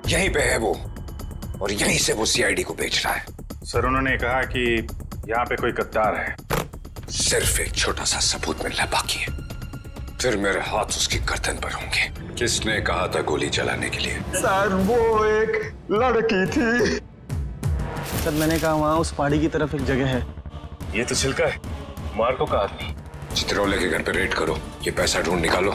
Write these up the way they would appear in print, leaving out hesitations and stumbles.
यहीं पे है वो, और यहीं से वो सीआईडी को बेच रहा है। सर उन्होंने कहा कि यहाँ पे कोई गद्दार है। सिर्फ एक छोटा सा सबूत मिलना बाकी है, फिर मेरे हाथ उसकी गर्दन पर होंगे। किसने कहा था गोली चलाने के लिए? सर वो एक लड़की थी। सर मैंने कहा वहाँ उस पहाड़ी की तरफ एक जगह है। ये तो छिलका है, मार्को का आदमी। चित्रोले के घर पे रेड करो, ये पैसा ढूंढ निकालो,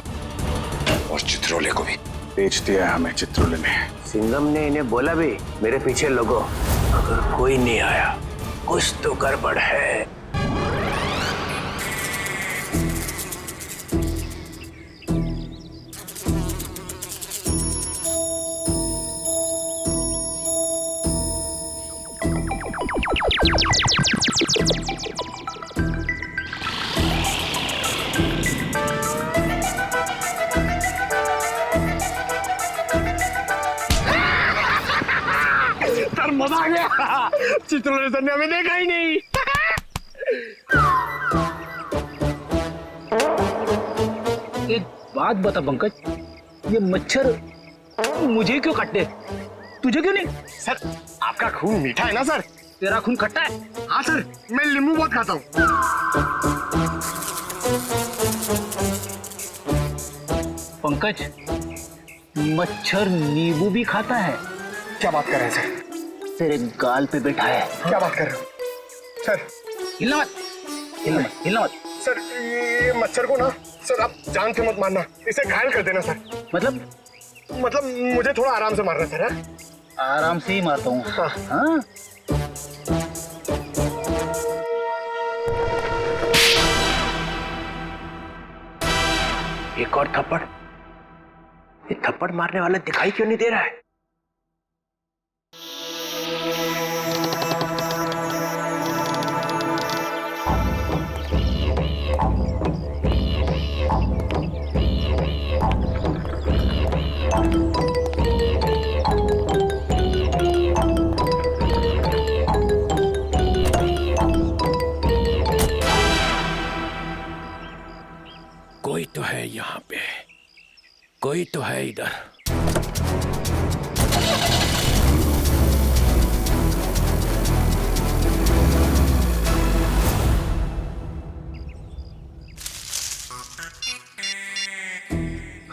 और चित्रोले को भी। बेच दिया हमें चित्रोले ने। सिंघम ने इन्हें बोला भी, मेरे पीछे लोगो, अगर कोई नहीं आया कुछ तो गड़बड़ है। सर मजा आ गया। चित्रोले सर ने हमें देखा ही नहीं। एक बात बता पंकज, ये मच्छर मुझे क्यों काटते, तुझे क्यों नहीं? सर आपका खून मीठा है ना सर? तेरा खून खट्टा है। हाँ सर, मैं नींबू बहुत खाता हूँ। पंकज, मच्छर नींबू भी खाता है? क्या बात कर रहे हैं सर? तेरे गाल पे बैठा है। क्या बात कर रहे हो सर? हिलना मत, हिलना मत, हिलना मत। सर ये मच्छर को ना सर आप जान से मत मारना, इसे घायल कर देना सर। मतलब मुझे थोड़ा आराम से मारना सर। है? आराम से ही मारता हूँ। हाँ। हाँ? एक और थप्पड़। ये थप्पड़ मारने वाला दिखाई क्यों नहीं दे रहा है? कोई तो है यहाँ पे, कोई तो है इधर।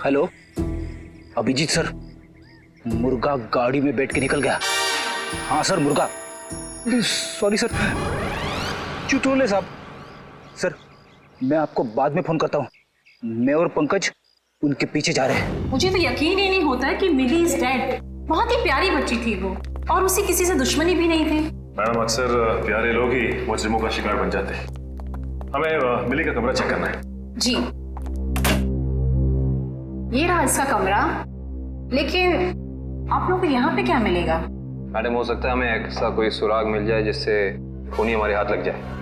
हेलो अभिजीत सर, मुर्गा गाड़ी में बैठ के निकल गया। हाँ सर मुर्गा। Sorry sir. चित्रोले साहब। सर मैं आपको बाद में फोन करता हूँ। मैं और पंकज उनके पीछे जा रहे हैं। मुझे तो यकीन ही नहीं होता है कि मिली इज डेड। बहुत ही प्यारी बच्ची थी वो, और उसे किसी से दुश्मनी भी नहीं थी। मैडम अक्सर प्यारे लोग ही मुजरिमों का शिकार बन जाते हैं। हमें मिली का कमरा चेक करना है। जी ये रहा इसका कमरा, लेकिन आप लोगों को यहाँ पे क्या मिलेगा? मैडम हो सकता है हमें ऐसा कोई सुराग मिल जाए जिससे खूनी हमारे हाथ लग जाए।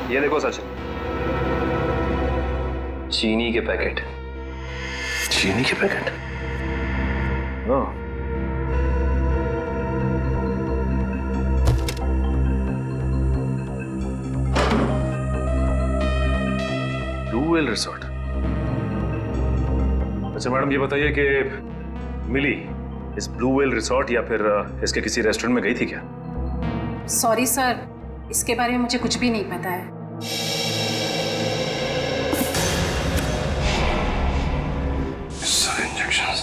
ये देखो सचिन, चीनी के पैकेट। चीनी के पैकेट? Blue whale resort. अच्छा मैडम ये बताइए कि मिली इस ब्लू व्हेल रिसोर्ट या फिर इसके किसी रेस्टोरेंट में गई थी क्या? सॉरी सर, इसके बारे में मुझे कुछ भी नहीं पता है। इंजेक्शंस।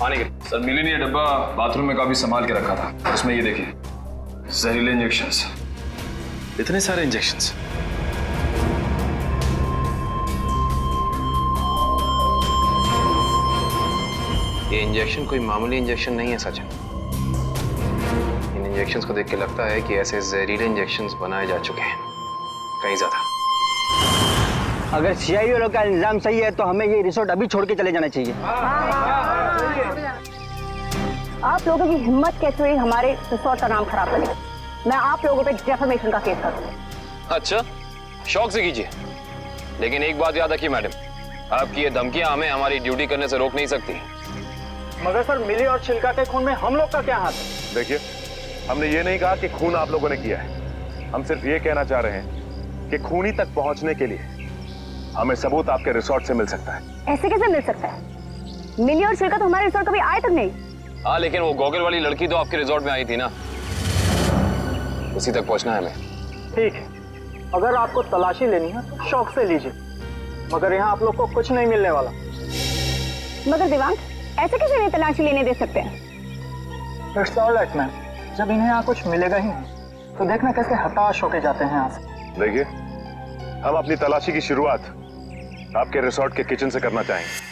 पानी के सर, मिली ने ये डब्बा बाथरूम में काफी संभाल के रखा था, और उसमें ये देखिए जहरीले इंजेक्शंस। इतने सारे इंजेक्शंस? ये इंजेक्शन कोई मामूली इंजेक्शन नहीं है सचिन। इन इंजेक्शंस को देख के लगता है कि ऐसे जहरीले इंजेक्शंस बनाए जा चुके हैं, कहीं ज्यादा। अगर सीआईडी वालों का इल्जाम सही है तो हमें ये रिसोर्ट अभी छोड़ के चले जाना चाहिए। आप लोगों की हिम्मत कैसे हुई हमारे रिसोर्ट का नाम खराब करने? मैं आप लोगों पे डेफेमेशन का केस करूंगी। अच्छा, शौक से कीजिए, लेकिन एक बात याद रखिए मैडम, आपकी ये धमकियां हमें हमारी ड्यूटी करने से रोक नहीं सकती। मगर सर मिली और छिलका के खून में हम लोग का क्या हाथ है? देखिए, हमने ये नहीं कहा कि खून आप लोगों ने किया है। हम सिर्फ ये कहना चाह रहे हैं कि खूनी तक पहुंचने के लिए हमें सबूत आपके रिसोर्ट से मिल सकता है। ऐसे कैसे मिल सकता है? मिली और छिलका तो हमारे रिसोर्ट कभी आए तक नहीं। हाँ, लेकिन वो गॉगल वाली लड़की तो आपके रिसोर्ट में आई थी ना, उसी तक पहुंचना है हमें। ठीक है, अगर आपको तलाशी लेनी है तो शौक से लीजिए, मगर यहाँ आप लोग को कुछ नहीं मिलने वाला। मगर दिवांग, ऐसे कैसे नहीं तलाशी लेने दे सकते हैं? इट्स ऑल राइट मैम, जब इन्हें यहाँ कुछ मिलेगा ही नहीं तो देखना कैसे हताश होके जाते हैं यहाँ से। देखिए, हम अपनी तलाशी की शुरुआत आपके रिसोर्ट के किचन से करना चाहेंगे।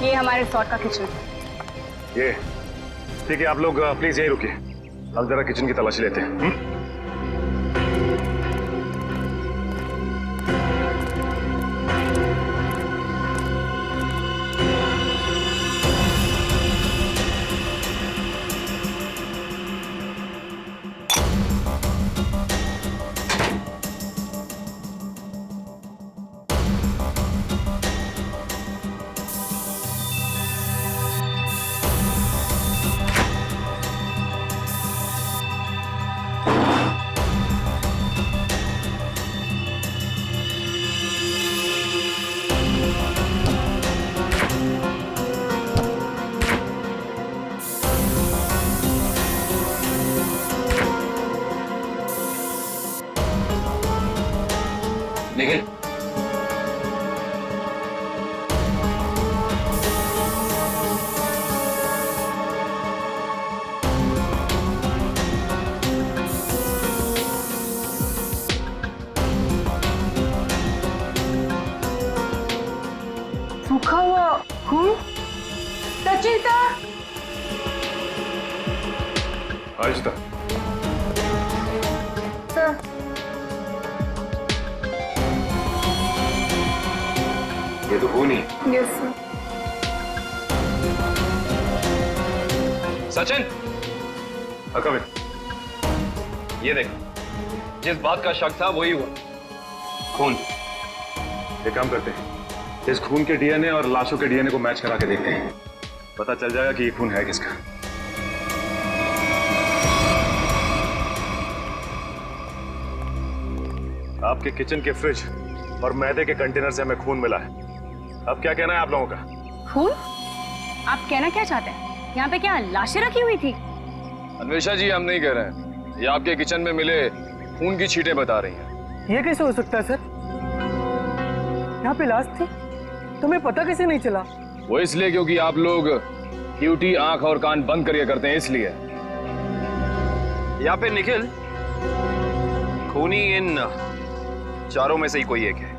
ये हमारे रिसोर्ट का किचन। ये ठीक है, आप लोग प्लीज यहीं रुकिए, हम जरा किचन की तलाशी लेते हैं। निखिल, सूखा हुआ खून। सचिन सर, आहिस्ता। सर ये तो खून ही। Yes sir. Sachin, come in. ये देख, जिस बात का शक था वही हुआ, खून। एक काम करते हैं, इस खून के डीएनए और लाशों के डीएनए को मैच करा के देखते हैं, पता चल जाएगा कि ये खून है किसका। आपके किचन के फ्रिज और मैदे के कंटेनर से हमें खून मिला है। अब क्या कहना है आप लोगों का? खून? आप कहना क्या चाहते हैं? यहाँ पे क्या लाशें रखी हुई थी? अन्वेषा जी, हम नहीं कह रहे हैं, ये आपके किचन में मिले खून की छींटें बता रही हैं। ये कैसे हो सकता है सर? यहाँ पे लाश थी, तुम्हें पता कैसे नहीं चला? वो इसलिए क्योंकि आप लोग ड्यूटी आंख और कान बंद करके करते हैं, इसलिए। या फिर निखिल, खूनी इन चारों में से ही कोई एक है।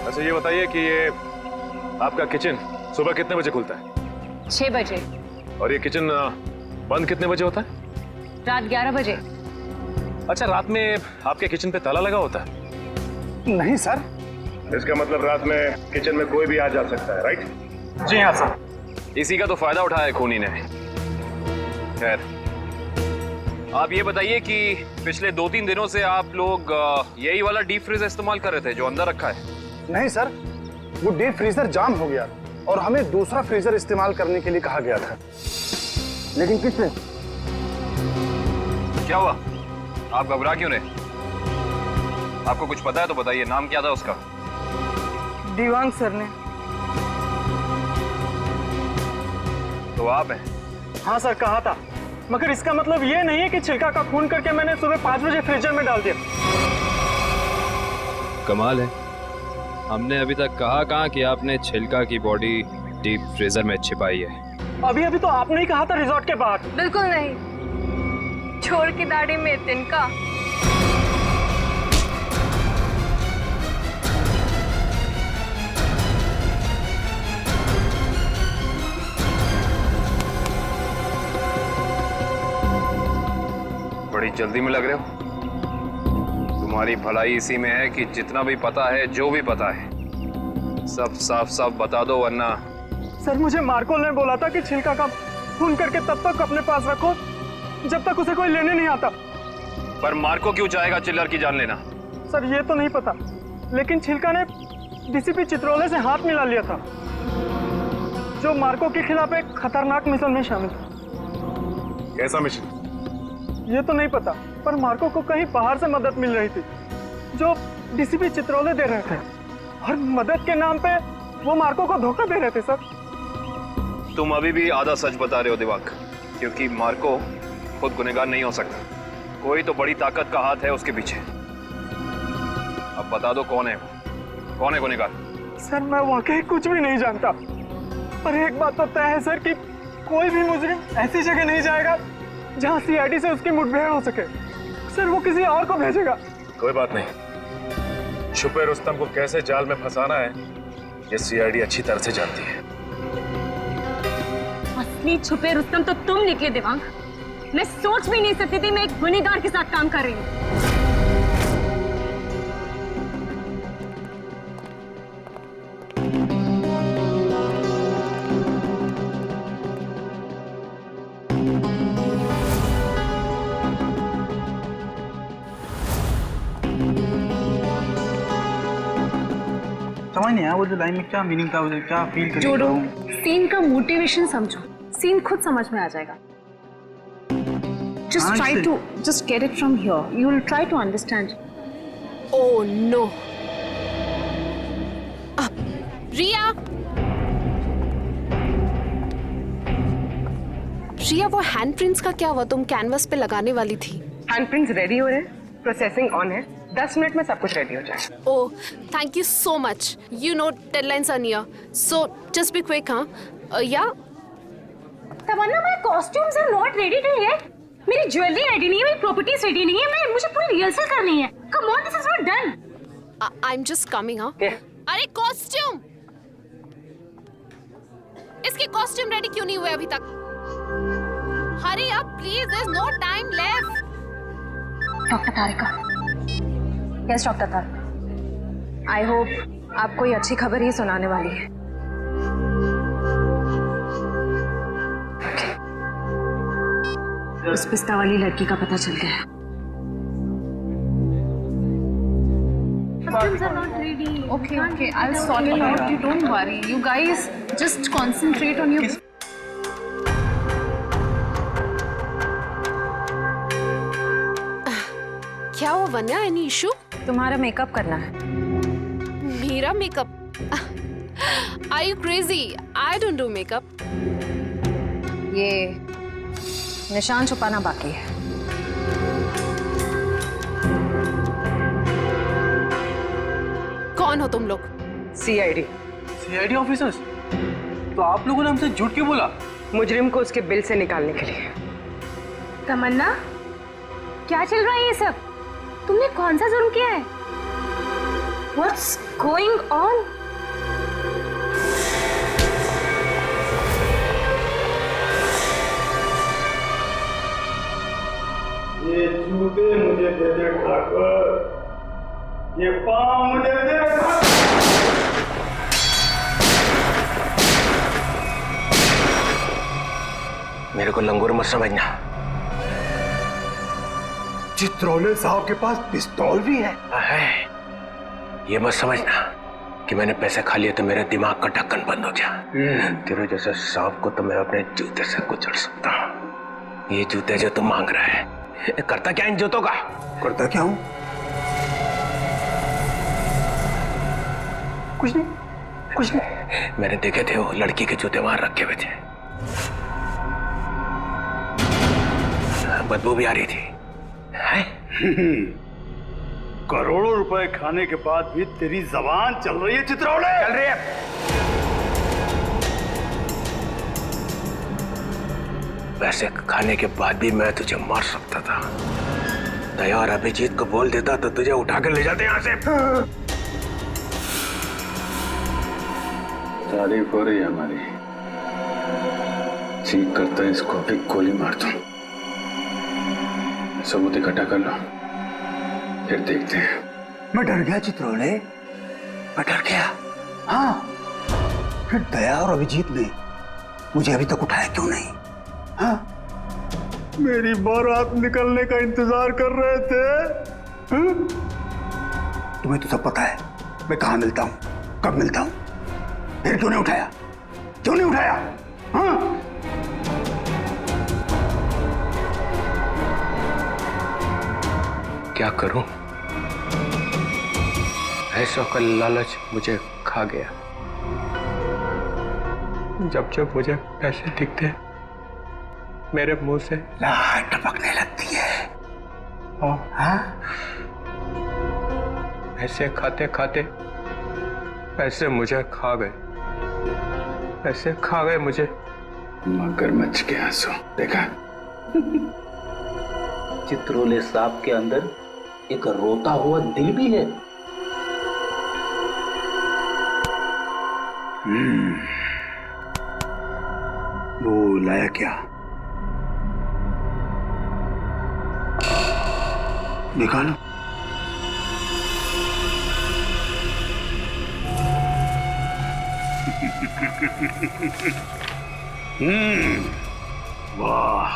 अच्छा ये बताइए कि ये आपका किचन सुबह कितने बजे खुलता है? 6 बजे। और ये किचन बंद कितने बजे होता है? रात 11 बजे। अच्छा, रात में आपके किचन पे ताला लगा होता है? नहीं सर। इसका मतलब रात में किचन में कोई भी आ जा सकता है, राइट? जी हाँ सर। इसी का तो फायदा उठाया है खूनी ने। खैर, आप ये बताइए कि पिछले 2-3 दिनों से आप लोग यही वाला डीप फ्रीजर इस्तेमाल कर रहे थे जो अंदर रखा है? नहीं सर, वो डीप फ्रीजर जाम हो गया और हमें दूसरा फ्रीजर इस्तेमाल करने के लिए कहा गया था। लेकिन किसने? क्या हुआ? आप घबरा क्यों रहे? आपको कुछ पता है तो बताइए, नाम क्या था उसका? दिवांग सर ने। तो आप हैं? हाँ सर, कहा था। मगर इसका मतलब ये नहीं है कि छिलका का खून करके मैंने सुबह 5 बजे फ्रीजर में डाल दिया। कमाल है, हमने अभी तक कहा कि आपने छिलका की बॉडी डीप फ्रीजर में छिपाई है। अभी तो आपने ही कहा था रिजॉर्ट के बाहर। बिल्कुल नहीं, छोड़ की दाढ़ी में तिनका। बड़ी जल्दी में लग रहे हो। तुम्हारी भलाई इसी में है कि जितना भी पता है, जो भी पता है, सब साफ साफ बता दो, वरना। सर, मुझे मार्कोल ने बोला था कि छिलका का खून करके तब तक अपने पास रखो जब तक उसे कोई लेने नहीं आता। पर मार्को क्यों चाहेगा चिल्लर की जान लेना? सर, ये तो नहीं पता, लेकिन छिलका ने डीसीपी चित्रोले से हाथ मिला लिया था, जो मार्को के खिलाफ एक खतरनाक मिशन में शामिल था। कैसा मिशन? ये तो नहीं पता, पर मार्को को कहीं बाहर से मदद मिल रही थी जो डीसीपी चित्रोले दे रहे थे, और मदद के नाम पे वो मार्को को धोखा दे रहे थे। सर, तुम अभी भी आधा सच बता रहे हो दिवाक, क्योंकि मार्को खुद गुनहगार नहीं हो सकता। कोई तो बड़ी ताकत का हाथ है उसके पीछे। अब बता दो कौन है वो? कौन है गुनहगार? सर, मैं वाकई कुछ भी नहीं जानता, पर एक बात तो तय है सर कि कोई भी मुजरिम ऐसी जगह नहीं जाएगा जहां सीआईडी से उसकी मुठभेड़ हो सके। सर, वो किसी और को भेजेगा। कोई बात नहीं, छुपे रुस्तम को कैसे जाल में फंसाना है ये सीआईडी अच्छी तरह से जानती है। असली छुपे रुस्तम तो तुम निकले दिवांग। मैं सोच भी नहीं सकती थी मैं एक गुनहगार के साथ काम कर रही हूँ। समझ नहीं आया वो जो लाइन में क्या मीनिंग था, वो क्या फील कर जोड़ो, सीन का मोटिवेशन समझो, सीन खुद समझ में आ जाएगा। Just try to just get it from here. You will try to understand. Oh no. रिया, रिया, वो हैंडप्रिंट्स का क्या हुआ? तुम कैनवस पे लगाने वाली थी। हैंडप्रिंट्स रेडी हो रहे हैं, प्रोसेसिंग ऑन है, 10 मिनट में सब कुछ रेडी हो जाएगा। Oh, thank you so much. You know deadlines are near, so just be quick. हाँ या Tamanna, my costumes are not ready to yet. मेरी ज्वेलरी रेडी नहीं है, मेरी प्रॉपर्टीज रेडी नहीं है, मुझे पूरी रिहर्सल करनी है। Come on, this is not done. I am just coming. हाँ, अरे कॉस्ट्यूम, इसके कॉस्ट्यूम रेडी क्यों नहीं हुए अभी तक? Hurry up please, there is no time left. Doctor Tarika, yes doctor Tarika, I hope आप कोई अच्छी खबर ही सुनाने वाली है। उस पिस्ता वाली लड़की का पता चल गया। Costumes are not ready. Okay, I'll sort it out. You don't worry. You guys just concentrate on your. क्या हुआ वन्या? Any issue? तुम्हारा मेकअप करना है। मेरा makeup? Are you crazy? I don't do makeup. ये निशान छुपाना बाकी है। कौन हो तुम लोग? CID officers? तो आप लोगों ने हमसे झूठ क्यों बोला? मुजरिम को उसके बिल से निकालने के लिए। तमन्ना, क्या चल रहा है ये सब? तुमने कौन सा जुर्म किया है? What's going on? ये जूते मुझे दे दे ठाकुर, ये पाँव मुझे दे दे। मेरे को लंगूर मत समझना। चित्रोले साहब के पास पिस्तौल भी है। ये मत समझना कि मैंने पैसे खा लिए तो मेरे दिमाग का ढक्कन बंद हो गया। तेरे जैसे सांप को तो मैं अपने जूते से कुचल सकता हूँ। ये जूते जो तुम मांग रहा है, करता क्या इन जूतों का? करता क्या हूँ? कुछ नहीं, कुछ नहीं। मैंने देखे थे वो लड़की के जूते वहां रखे हुए थे। बदबू भी आ रही थी। है? करोड़ों रुपए खाने के बाद भी तेरी जबान चल रही है चित्रौले? चल रही है। वैसे खाने के बाद भी मैं तुझे मार सकता था। दया और अभिजीत को बोल देता तो तुझे उठा कर ले जाते यहां से। तारीफ हो रही है हमारी। चीख करता है इसको अभी गोली मार दूं। सबूत इकट्ठा कर लो, फिर देखते हैं। मैं डर गया चित्रौले, मैं डर गया। हाँ, फिर दया और अभिजीत ने मुझे अभी तक उठाया क्यों नहीं? हाँ, मेरी बारात निकलने का इंतजार कर रहे थे। हाँ? तुम्हें तो सब पता है मैं कहाँ मिलता हूँ, कब मिलता हूँ। फिर क्यों नहीं उठाया? क्यों नहीं उठाया? हाँ? क्या करूं? ऐसा का लालच मुझे खा गया। जब जब मुझे पैसे दिखते मेरे मुंह से लार टपकने लगती है। हाँ? पैसे खाते खाते पैसे मुझे खा गए। पैसे खा गए मुझे। मगरमच्छ के आंसू देखा? चित्रोले सांप के अंदर एक रोता हुआ दिल भी है। वो लाया क्या? निकालो। वाह,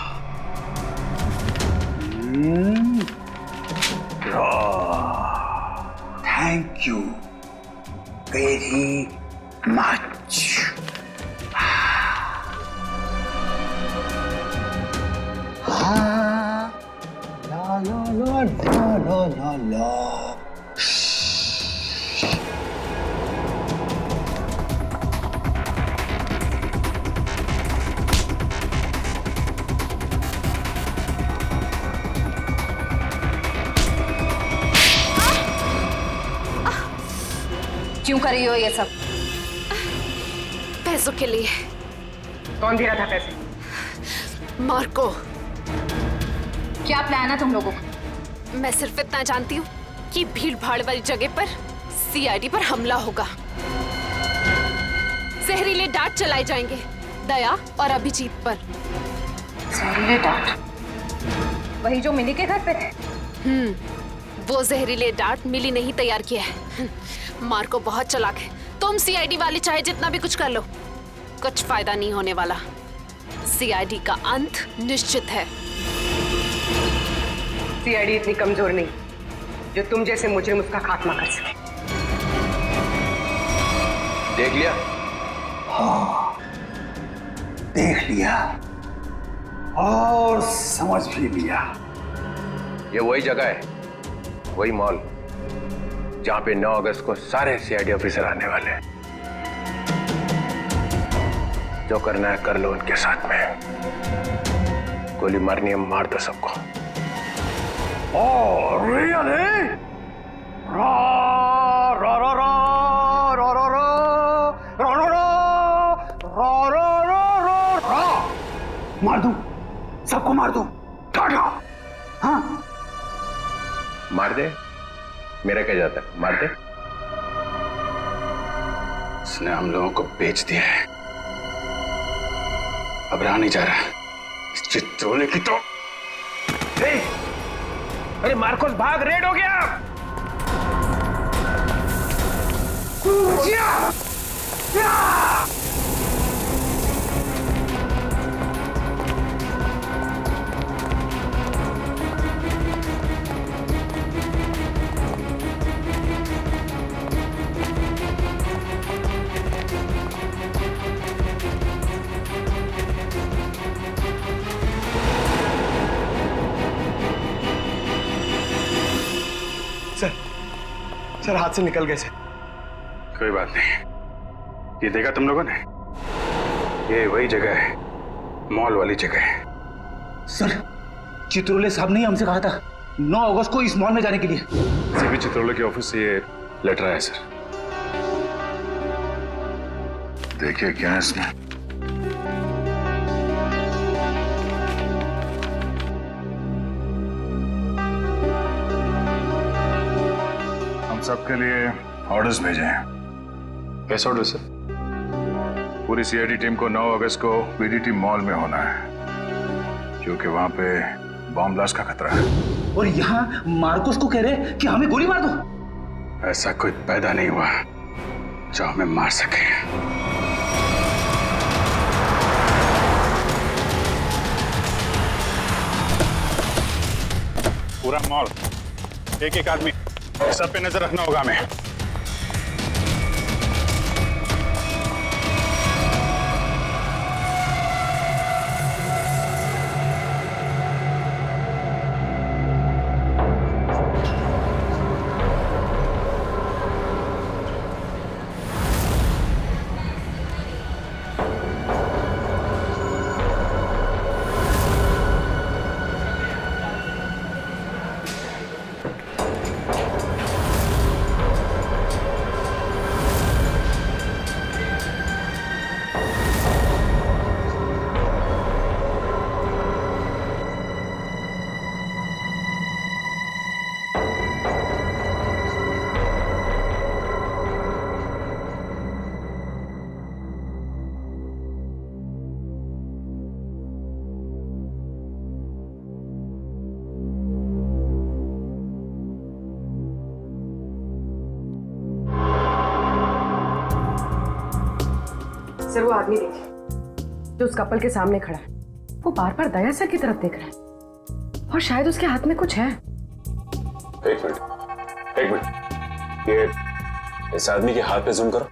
थैंक यू वेरी मच। हाँ, ला ला ला ला ला ला ला। क्यों कर रही हो ये सब? पैसों के लिए। कौन दे रहा था पैसे? मार्को। क्या प्लान है तुम लोगों का? मैं सिर्फ इतना जानती हूँ कि भीड़ भाड़ वाली जगह पर सीआईडी पर हमला होगा। जहरीले डांट चलाए जाएंगे दया और अभिजीत पर। जहरीले डांट? वही जो मिली के घर पे थे? वो जहरीले डांट मिली नहीं तैयार किया है। मार्को बहुत चालाक है। तुम सीआईडी वाले चाहे जितना भी कुछ कर लो, कुछ फायदा नहीं होने वाला। सीआईडी का अंत निश्चित है। सीआईडी इतनी कमजोर नहीं जो तुम जैसे मुजरिम उसका खात्मा कर सके। देख लिया? हाँ, देख लिया और समझ भी लिया। ये वही जगह है, वही मॉल जहां पे 9 अगस्त को सारे सीआईडी ऑफिसर आने वाले हैं। जो करना है कर लो उनके साथ में। गोली मारनी है मार दो सबको। Oh, really? Ra ra ra ra ra ra ra ra ra ra ra ra ra ra। मार दूं, सबको मार दूं। टाटा। हाँ, मार दे, मेरा क्या जाता है, मार दे। इसने हम लोगों को बेच दिया है, अब रहा नहीं जा रहा। इस चित्रोले की तो अरे मार्कोस भाग, रेड हो गया। सर हाथ से निकल गए सर। कोई बात नहीं, ये देखा तुम लोगों ने? ये वही जगह है, मॉल वाली जगह है। सर चित्रोले साहब ने हमसे कहा था 9 अगस्त को इस मॉल में जाने के लिए। सीपी चित्रोले के ऑफिस से ये लेटर आया सर। देखिए क्या है इसमें। हम सबके लिए ऑर्डर्स भेजे हैं। कैसे ऑर्डर सर? पूरी सीआईडी टीम को 9 अगस्त को बीडीटी मॉल में होना है, क्योंकि वहां पे बॉम्ब ब्लास्ट का खतरा है। और यहाँ मार्कोस को कह रहे कि हमें गोली मार दो। ऐसा कोई पैदा नहीं हुआ जो हमें मार सके। पूरा मॉल, एक एक आदमी, सब पे नजर रखना होगा हमें। सर वो आदमी देखिए जो उस कपल के सामने खड़ा है, वो बार बार दया सर की तरफ देख रहा है और शायद उसके हाथ में कुछ है। एक मिनट, ये इस आदमी के हाथ पे जूम करो।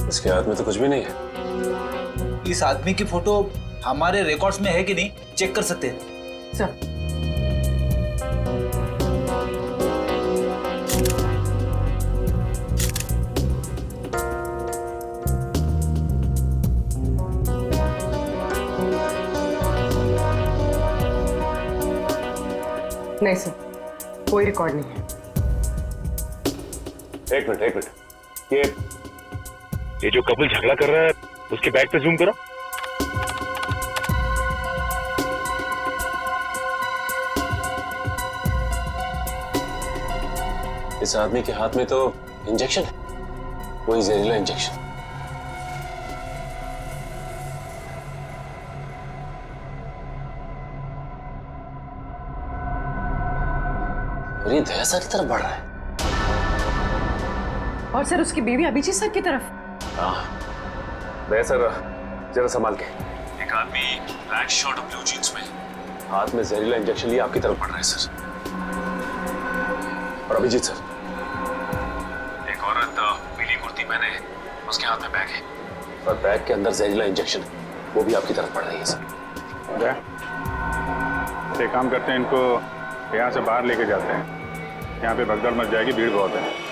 इसके हाथ में तो कुछ भी नहीं है। इस आदमी की फोटो हमारे रिकॉर्ड्स में है कि नहीं, चेक कर सकते हैं सर। नहीं सर, कोई रिकॉर्ड नहीं है। एक मिनट, ये जो कपल झगड़ा कर रहा है उसके बैग पे जूम करो। इस आदमी के हाथ में तो इंजेक्शन है, वही जहरीला इंजेक्शन। और ये दया सर की तरफ बढ़ रहा है। और सर उसकी बीवी अभिजीत सर की तरफ। दया सर जरा संभाल के। एक आदमी ब्लैक शर्ट और ब्लू जींस में हाथ में जहरीला इंजेक्शन लिए आपकी तरफ बढ़ रहा है सर। और अभिजीत सर, एक औरत पीली कुर्ती पहने है, उसके हाथ में बैग है और बैग के अंदर जहरीला इंजेक्शन है, वो भी आपकी तरफ बढ़ रही है सर। एक काम करते हैं, इनको यहाँ से बाहर लेके जाते हैं। यहाँ पे भगदड़ मच जाएगी, भीड़ बहुत है।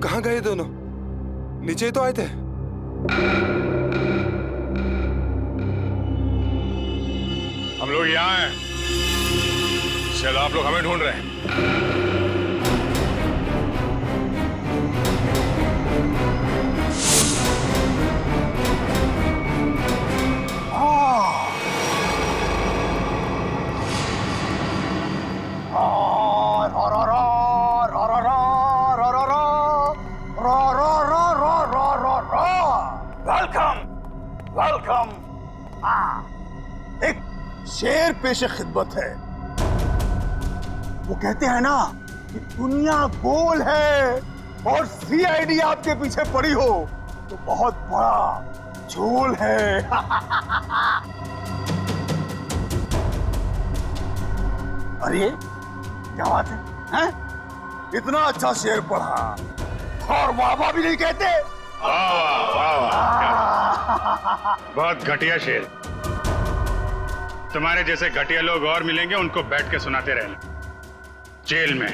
कहाँ गए दोनों? नीचे तो आए थे। हम लोग यहाँ हैं, शायद आप लोग हमें ढूंढ रहे हैं। वेलकम। एक शेर पेशे खिदमत है। वो कहते हैं ना कि दुनिया गोल है और सीआईडी आपके पीछे पड़ी हो तो बहुत बड़ा झोल है। अरे क्या बात है, हैं? इतना अच्छा शेर पढ़ा और वाह भी नहीं कहते। बहुत घटिया शेर। तुम्हारे जैसे घटिया लोग और मिलेंगे, उनको बैठ के सुनाते रहना जेल में।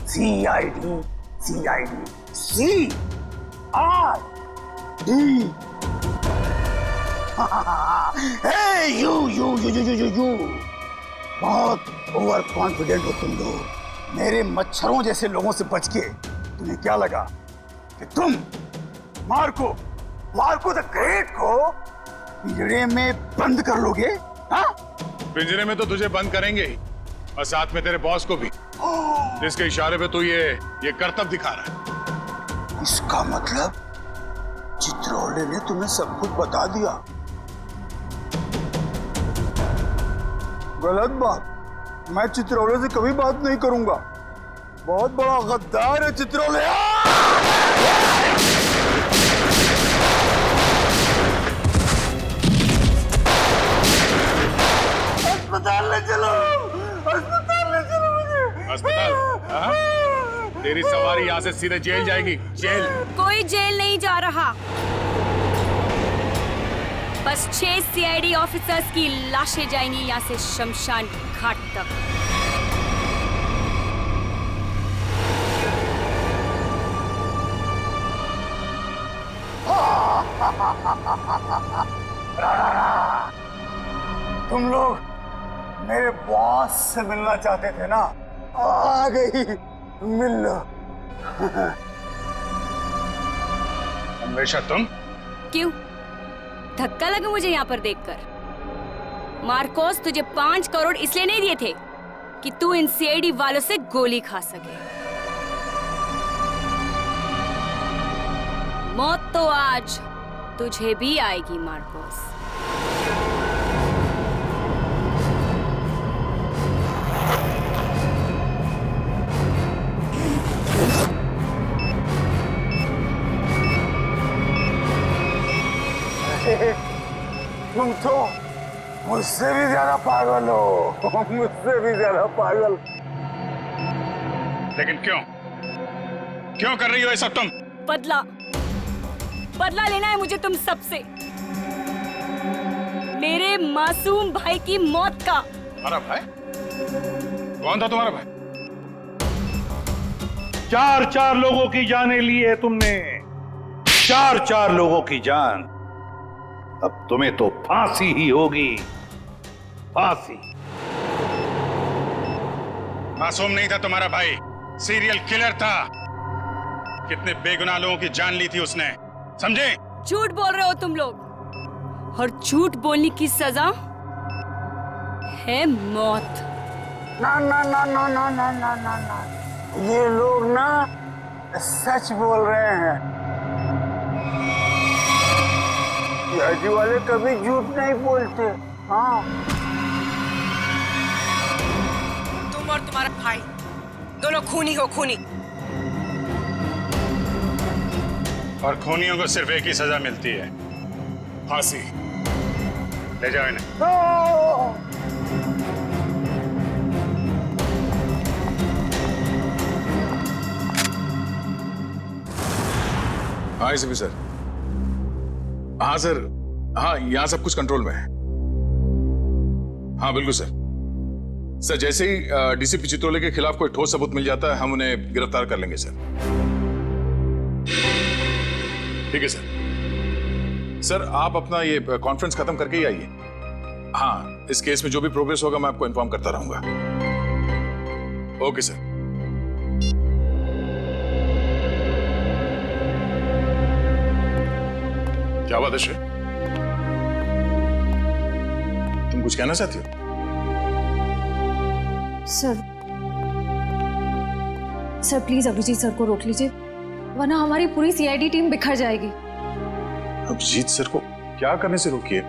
CID CID C R D. You you you you you you बहुत ओवर कॉन्फिडेंट हो तुम लोग। मेरे मच्छरों जैसे लोगों से बच के तुम्हें क्या लगा कि तुम मार्को द ग्रेट को पिंजरे में बंद कर लोगे? हाँ? पिंजरे में तो तुझे बंद करेंगे ही, और साथ में तेरे बॉस को भी, जिसके इशारे पे तू ये करतब दिखा रहा है। इसका मतलब चित्रोले ने तुम्हें सब कुछ बता दिया। गलत बात। मैं चित्रोले से कभी बात नहीं करूंगा। बहुत बड़ा गद्दार है चित्रोले। अस्पताल ले चलो, अस्पताल ले चलो मुझे। अस्पताल? हाँ? तेरी सवारी यहाँ से सीधे जेल जाएगी। जेल? कोई जेल नहीं जा रहा, बस 6 सीआईडी ऑफिसर्स की लाशें जाएंगी यहाँ से शमशान घाट तक। तुम लोग मेरे बॉस से मिलना चाहते थे ना? आ गई, मिल लो। हमेशा तुम? क्यों धक्का लगा मुझे यहाँ पर देखकर? मार्कोस तुझे 5 करोड़ इसलिए नहीं दिए थे कि तू इन सीआईडी वालों से गोली खा सके। मौत तो आज तुझे भी आएगी मार्कोस। तुम तो मुझसे भी ज्यादा पागल हो, मुझसे भी ज्यादा पागल। लेकिन क्यों कर रही हो ये सब तुम? बदला लेना है मुझे तुम सबसे, मेरे मासूम भाई की मौत का। हमारा भाई? कौन था तुम्हारा भाई? 4 लोगों की जानें ली है तुमने, 4 लोगों की जान। अब तुम्हें तो फांसी ही होगी, फांसी। मासूम नहीं था तुम्हारा भाई, सीरियल किलर था। कितने बेगुनाह लोगों की जान ली थी उसने, समझे? झूठ बोल रहे हो तुम लोग, और झूठ बोलने की सजा है मौत। ना ना ना ना ना ना ना ना ना, ये लोग ना सच बोल रहे हैं। सीआईडी वाले कभी झूठ नहीं बोलते। हाँ, तुम और तुम्हारा भाई दोनों खूनी हो, खूनी। और खूनियों को सिर्फ एक ही सजा मिलती है, फांसी। ले जाओ इन्हें। हाँ एसपी सर। हाँ सर, हाँ यहाँ सब कुछ कंट्रोल में है। हाँ बिल्कुल सर। सर जैसे ही डीसीपी चित्रोले के खिलाफ कोई ठोस सबूत मिल जाता है, हम उन्हें गिरफ्तार कर लेंगे सर। ठीक है सर। सर आप अपना ये कॉन्फ्रेंस खत्म करके ही आइए। हाँ, इस केस में जो भी प्रोग्रेस होगा मैं आपको इन्फॉर्म करता रहूंगा। Okay sir. क्या बात है श्री? तुम कुछ कहना चाहती हो? सर प्लीज अभिजीत सर को रोक लीजिए, वरना हमारी पूरी सीआईडी टीम बिखर जाएगी। अभिजीत सर को क्या करने से रोकिए?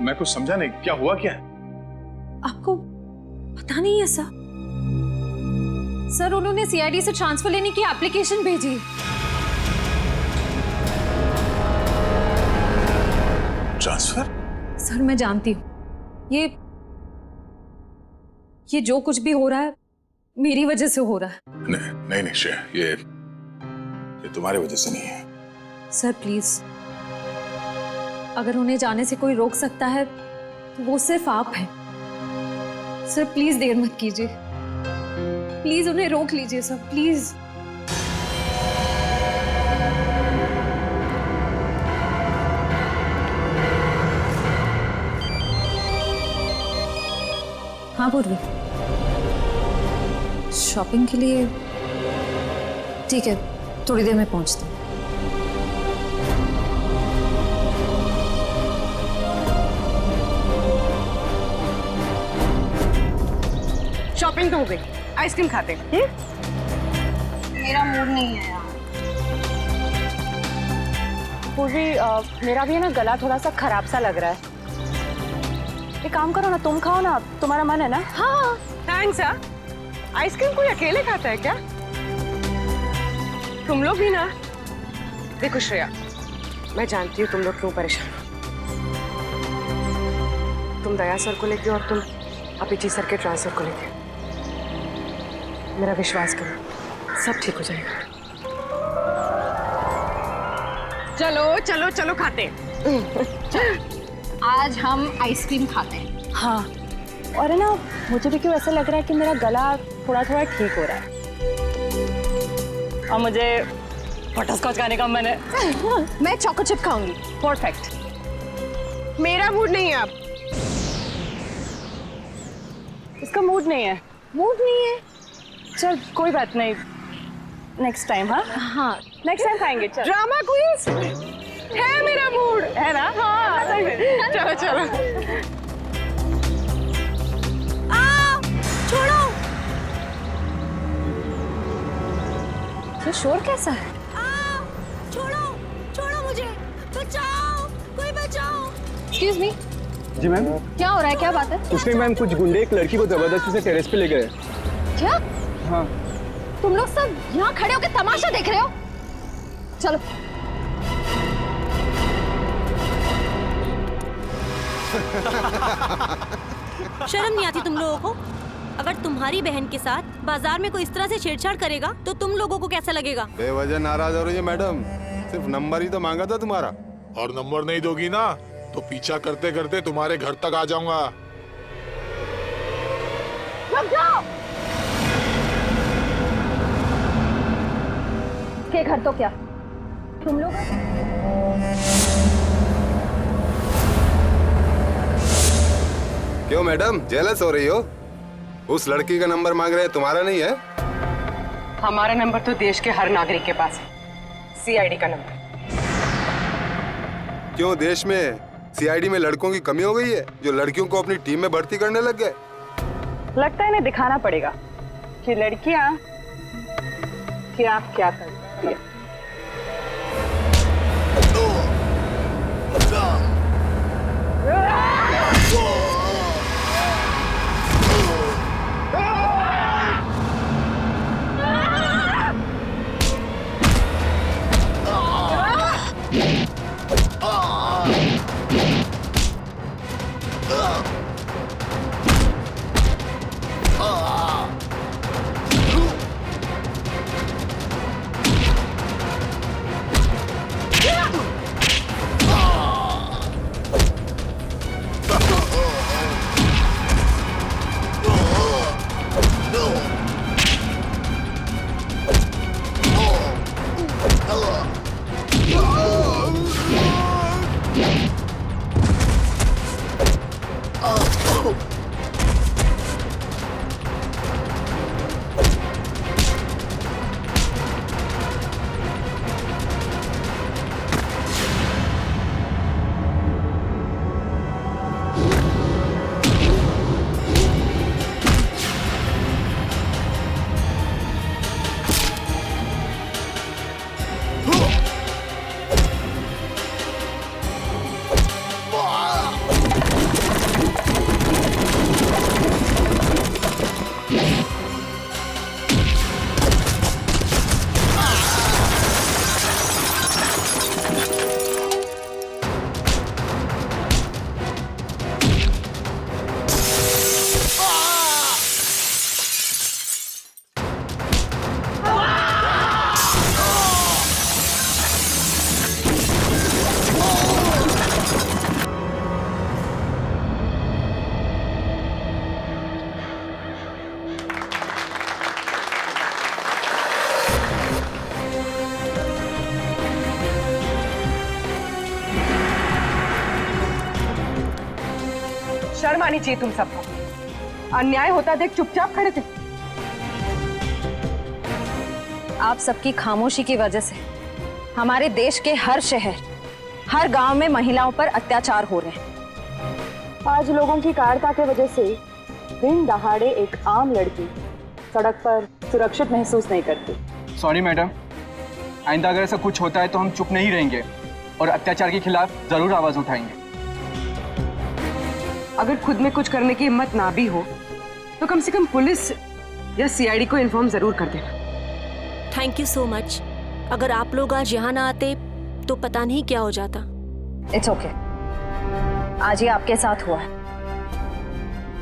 मैं कुछ समझा नहीं, क्या हुआ क्या है? आपको पता नहीं है सर? सर उन्होंने सीआईडी से ट्रांसफर लेने की एप्लीकेशन भेजी। ट्रांसफर? सर मैं जानती हूँ ये जो कुछ भी हो रहा है मेरी वजह से हो रहा है। नहीं नहीं नहीं श्रेया, ये तुम्हारी वजह से नहीं है। सर प्लीज, अगर उन्हें जाने से कोई रोक सकता है तो वो सिर्फ आप हैं। सर प्लीज देर मत कीजिए, प्लीज उन्हें रोक लीजिए सर, प्लीज। हाँ पूर्वी, शॉपिंग के लिए? ठीक है, थोड़ी देर में पहुंचती हूँ। शॉपिंग तो हो गई, आइसक्रीम खाते हैं। मेरा मूड नहीं है यार। पूर्वी, मेरा भी है ना गला थोड़ा सा खराब सा लग रहा है। एक काम करो ना, तुम खाओ ना, तुम्हारा मन है ना? हाँ थैंक्स। आइसक्रीम कोई अकेले खाता है क्या? तुम लोग भी ना। देखो श्रेया, मैं जानती हूँ तुम लोग क्यों परेशान हो। तुम दया सर को लेके और तुम अभिजीत सर के ट्रांसफर को लेके। मेरा विश्वास करो, सब ठीक हो जाएगा। चलो चलो चलो खाते हैं। आज हम आइसक्रीम खाते हैं। हाँ, और है ना, मुझे भी क्यों ऐसा लग रहा है कि मेरा गला थोड़ा थोड़ा ठीक हो रहा है और मुझे बटरस्कॉच खाने का मन है। मैं चॉको चिप खाऊंगी। परफेक्ट। मेरा मूड नहीं है अब। इसका मूड नहीं है। मूड नहीं है? चल कोई बात नहीं, नेक्स्ट टाइम। हाँ हाँ नेक्स्ट टाइम खाएंगे। चल ड्रामा क्वींस है, मेरा मूड है ना। हाँ चलो चलो। छोड़ो, ये शोर कैसा है? छोड़ो छोड़ो मुझे, बचाओ, कोई बचाओ। Excuse me. जी मैम। क्या हो रहा है, क्या बात है? कुछ नहीं मैम, कुछ गुंडे एक लड़की को जबरदस्ती से टेरेस पे ले गए। क्या? हाँ। तुम लोग सब यहाँ खड़े होकर तमाशा देख रहे हो? चलो। शर्म नहीं आती तुम लोगों को? अगर तुम्हारी बहन के साथ बाजार में कोई इस तरह से छेड़छाड़ करेगा तो तुम लोगों को कैसा लगेगा? बेवजह नाराज हो रही है मैडम, सिर्फ नंबर ही तो मांगा था तुम्हारा। और नंबर नहीं दोगी ना तो पीछा करते करते तुम्हारे घर तक आ जाऊंगा। रुक जाओ। के घर तो क्या तुम लोग? क्यों मैडम, जेलस हो रही हो? उस लड़की का नंबर मांग रहे हैं, तुम्हारा नहीं है? हमारा नंबर तो देश के हर नागरिक के पास है, सीआईडी का नंबर। क्यों, देश में सीआईडी में लड़कों की कमी हो गई है जो लड़कियों को अपनी टीम में भर्ती करने लग गए? लगता है इन्हें दिखाना पड़ेगा कि लड़कियां क्या क्या करती है। शर्म आनी चाहिए तुम सबको। अन्याय होता देख चुपचाप खड़े थे। आप सबकी खामोशी की वजह से हमारे देश के हर शहर, हर गांव में महिलाओं पर अत्याचार हो रहे हैं। आज लोगों की कायरता के वजह से दिन दहाड़े एक आम लड़की सड़क पर सुरक्षित महसूस नहीं करती। सॉरी मैडम, आइंदा अगर ऐसा कुछ होता है तो हम चुप नहीं रहेंगे और अत्याचार के खिलाफ जरूर आवाज उठाएंगे। अगर खुद में कुछ करने की हिम्मत ना भी हो तो कम से कम पुलिस या सीआईडी को इन्फॉर्म जरूर कर देना। Thank you so much. अगर आप लोग आज यहाँ ना आते तो पता नहीं क्या हो जाता। It's okay. आज ये आपके साथ हुआ है,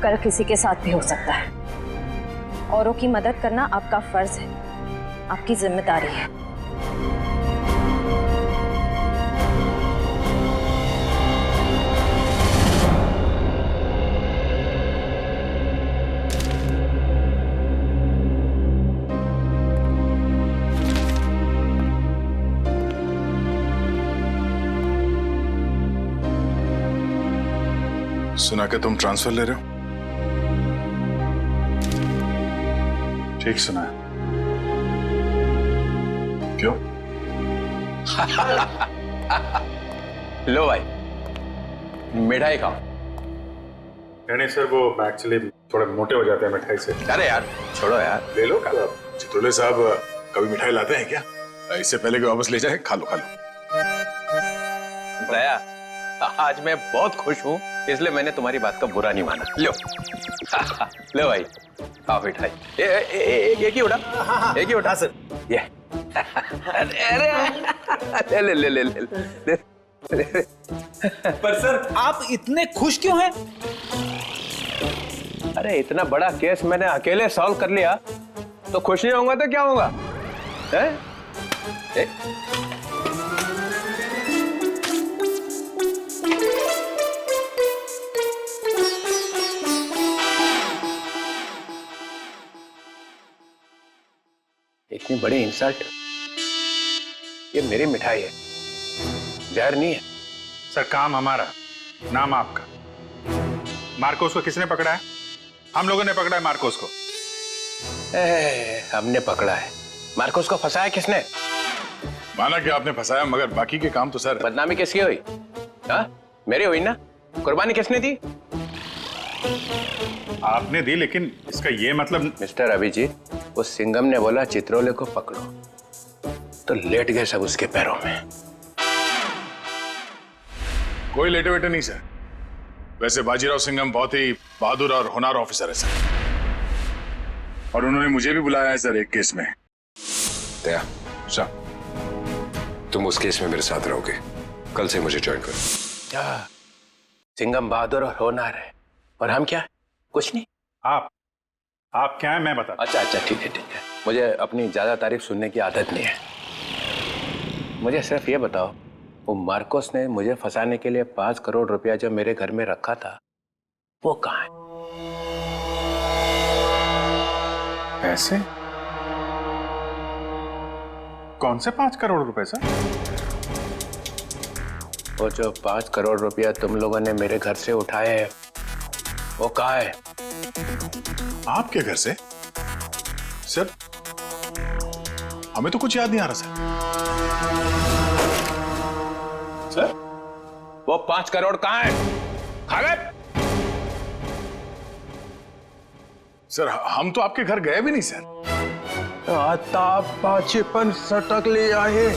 कल किसी के साथ भी हो सकता है। औरों की मदद करना आपका फर्ज है, आपकी जिम्मेदारी है। सुना कि तुम ट्रांसफर ले रहे हो? ठीक सुना है। क्यों? लो भाई, मिठाई खाओ। नहीं सर, वो एक्चुअली थोड़े मोटे हो जाते हैं मिठाई से। अरे यार छोड़ो यार, ले लो। चित्रोले साहब कभी मिठाई लाते हैं क्या? इससे पहले कि वापस ले जाए, खा लो खा लो। दया, आज मैं बहुत खुश हूँ, इसलिए मैंने तुम्हारी बात का बुरा नहीं माना। लो लो भाई, खाओ मिठाई। एक ही उठा, एक ही उठा सर। ये अरे ले ले ले ले ले। पर सर आप इतने खुश क्यों हैं? अरे इतना बड़ा केस मैंने अकेले सॉल्व कर लिया, तो खुश नहीं होऊंगा तो क्या होगा? इतनी बड़ी इंसल्ट। ये मेरी मिठाई है, जहर नहीं है। सर काम हमारा, नाम आपका। मार्कोस को किसने पकड़ा है? हम लोगों ने पकड़ा है मार्कोस को। हमने पकड़ा है। मार्कोस को फंसाया किसने? माना कि आपने फंसाया, मगर बाकी के काम तो सर। बदनामी किसकी हुई? हाँ मेरी हुई ना। कुर्बानी किसने दी? आपने दी, लेकिन इसका ये मतलब। मिस्टर अभिजीत, वो सिंघम ने बोला चित्रोले को पकड़ो, तो लेट गए सब उसके पैरों में। कोई लेटे वेटे नहीं सर। वैसे बाजीराव सिंघम बहुत ही बहादुर और होनहार ऑफिसर है सर, और उन्होंने मुझे भी बुलाया है सर एक केस में। दया, तुम उस केस में मेरे साथ रहोगे। कल से मुझे ज्वाइन करो। सिंघम बहादुर और होनहार है, और हम क्या? कुछ नहीं। आप क्या है मैं बता। अच्छा अच्छा, ठीक है ठीक है। मुझे अपनी ज्यादा तारीफ सुनने की आदत नहीं है। मुझे सिर्फ ये बताओ, वो मार्कोस ने मुझे फंसाने के लिए 5 करोड़ रुपया जो मेरे घर में रखा था, वो कहाँ है? पैसे? कौन से 5 करोड़ रुपए सर? वो जो 5 करोड़ रुपया तुम लोगों ने मेरे घर से उठाए हैं, वो कहाँ है? आपके घर से? सर हमें तो कुछ याद नहीं आ रहा सर। वो 5 करोड़ कहाँ है? खा गए? सर हम तो आपके घर गए भी नहीं सर। आता पाछेपन सटक ले आए।